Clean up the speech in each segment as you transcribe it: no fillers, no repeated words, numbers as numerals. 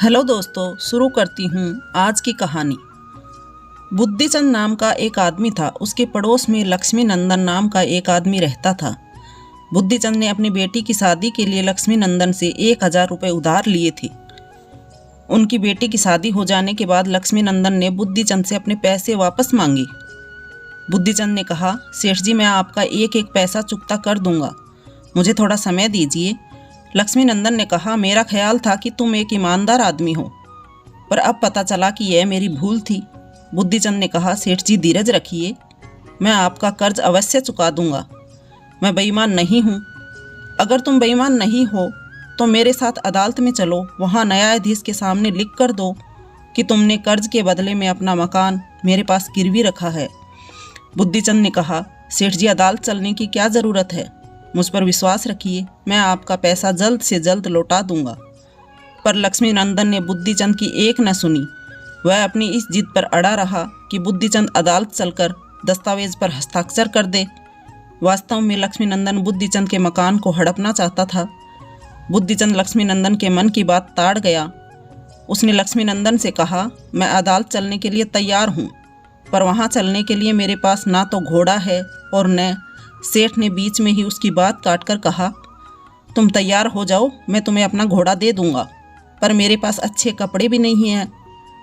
Hello दोस्तों, शुरू करती हूँ आज की कहानी। बुद्धिचंद नाम का एक आदमी था। उसके पड़ोस में लक्ष्मी नंदन नाम का एक आदमी रहता था। बुद्धिचंद ने अपनी बेटी की शादी के लिए लक्ष्मी नंदन से 1000 रुपये उधार लिए थे। उनकी बेटी की शादी हो जाने के बाद लक्ष्मी नंदन ने बुद्धिचंद से अपने पैसे वापस मांगे। बुद्धिचंद ने कहा, सेठ जी, मैं आपका एक एक पैसा चुकता कर दूंगा, मुझे थोड़ा समय दीजिए। लक्ष्मी नंदन ने कहा, मेरा ख्याल था कि तुम एक ईमानदार आदमी हो, पर अब पता चला कि यह मेरी भूल थी। बुद्धिचंद ने कहा, सेठ जी धीरज रखिए, मैं आपका कर्ज अवश्य चुका दूंगा। मैं बेईमान नहीं हूँ। अगर तुम बेईमान नहीं हो तो मेरे साथ अदालत में चलो, वहाँ न्यायाधीश के सामने लिख कर दो कि तुमने कर्ज के बदले में अपना मकान मेरे पास गिरवी रखा है। बुद्धिचंद ने कहा, सेठ जी, अदालत चलने की क्या ज़रूरत है, मुझ पर विश्वास रखिए, मैं आपका पैसा जल्द से जल्द लौटा दूंगा। पर लक्ष्मी नंदन ने बुद्धिचंद की एक न सुनी। वह अपनी इस जिद पर अड़ा रहा कि बुद्धिचंद अदालत चलकर दस्तावेज पर हस्ताक्षर कर दे। वास्तव में लक्ष्मी नंदन बुद्धिचंद के मकान को हड़पना चाहता था। बुद्धिचंद लक्ष्मी नंदन के मन की बात ताड़ गया। उसने लक्ष्मी नंदन से कहा, मैं अदालत चलने के लिए तैयार हूँ, पर वहाँ चलने के लिए मेरे पास ना तो घोड़ा है और न। सेठ ने बीच में ही उसकी बात काटकर कहा, तुम तैयार हो जाओ, मैं तुम्हें अपना घोड़ा दे दूंगा, पर मेरे पास अच्छे कपड़े भी नहीं हैं।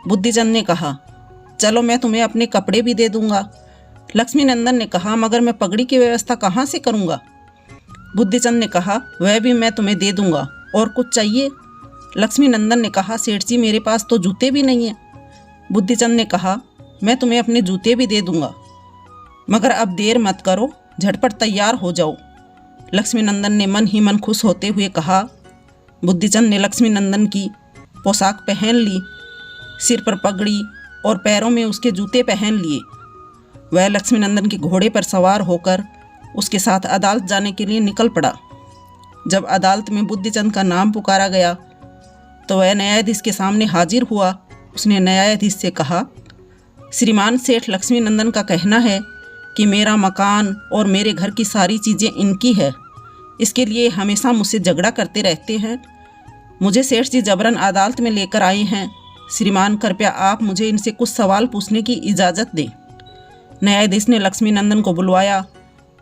बुद्धिचंद ने कहा, चलो मैं तुम्हें अपने कपड़े भी दे दूंगा। लक्ष्मी नंदन ने कहा, मगर मैं पगड़ी की व्यवस्था कहाँ से करूंगा? बुद्धिचंद ने कहा, वह भी मैं तुम्हें दे दूंगा। और कुछ चाहिए? लक्ष्मी नंदन ने कहा, सेठ जी, मेरे पास तो जूते भी नहीं हैं। बुद्धिचंद ने कहा, मैं तुम्हें अपने जूते भी दे दूंगा, मगर अब देर मत करो, झटपट तैयार हो जाओ। लक्ष्मी नंदन ने मन ही मन खुश होते हुए कहा। बुद्धिचंद ने लक्ष्मी नंदन की पोशाक पहन ली, सिर पर पगड़ी और पैरों में उसके जूते पहन लिए। वह लक्ष्मी नंदन के घोड़े पर सवार होकर उसके साथ अदालत जाने के लिए निकल पड़ा। जब अदालत में बुद्धिचंद का नाम पुकारा गया तो वह न्यायाधीश के सामने हाजिर हुआ। उसने न्यायाधीश से कहा, श्रीमान सेठ लक्ष्मी नंदन का कहना है कि मेरा मकान और मेरे घर की सारी चीज़ें इनकी है, इसके लिए हमेशा मुझसे झगड़ा करते रहते हैं। मुझे सेठ जी जबरन अदालत में लेकर आए हैं। श्रीमान, कृपया आप मुझे इनसे कुछ सवाल पूछने की इजाज़त दें। न्यायाधीश ने लक्ष्मी नंदन को बुलवाया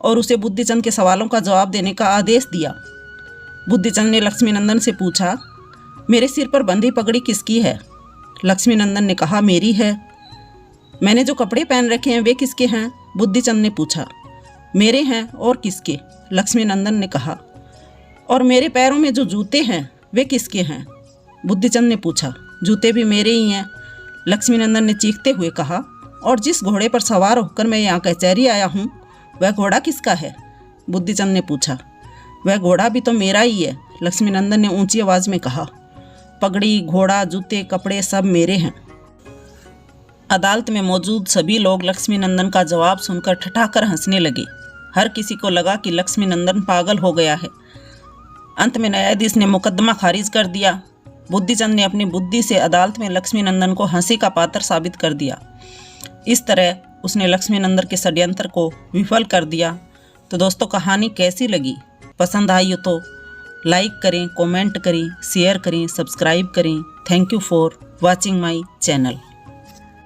और उसे बुद्धिचंद के सवालों का जवाब देने का आदेश दिया। बुद्धिचंद ने लक्ष्मी नंदन से पूछा, मेरे सिर पर बंधी पगड़ी किसकी है? लक्ष्मी नंदन ने कहा, मेरी है। मैंने जो कपड़े पहन रखे हैं वे किसके हैं? बुद्धिचंद ने पूछा। मेरे हैं, और किसके? लक्ष्मी नंदन ने कहा। और मेरे पैरों में जो जूते हैं वे किसके हैं? बुद्धिचंद ने पूछा। जूते भी मेरे ही हैं। लक्ष्मी नंदन ने चीखते हुए कहा। और जिस घोड़े पर सवार होकर मैं यहाँ कचहरी आया हूँ वह घोड़ा किसका है? बुद्धिचंद ने पूछा। वह घोड़ा भी तो मेरा ही है, लक्ष्मी नंदन ने ऊंची आवाज़ में कहा। पगड़ी, घोड़ा, जूते, कपड़े सब मेरे हैं। अदालत में मौजूद सभी लोग लक्ष्मी नंदन का जवाब सुनकर ठठाकर हंसने लगे। हर किसी को लगा कि लक्ष्मी नंदन पागल हो गया है। अंत में न्यायाधीश ने मुकदमा खारिज कर दिया। बुद्धिचंद ने अपनी बुद्धि से अदालत में लक्ष्मी नंदन को हंसी का पात्र साबित कर दिया। इस तरह उसने लक्ष्मी नंदन के षड्यंत्र को विफल कर दिया। तो दोस्तों, कहानी कैसी लगी? पसंद आई हो तो लाइक करें, कमेंट करें, शेयर करें, सब्सक्राइब करें। Thank you for watching my channel.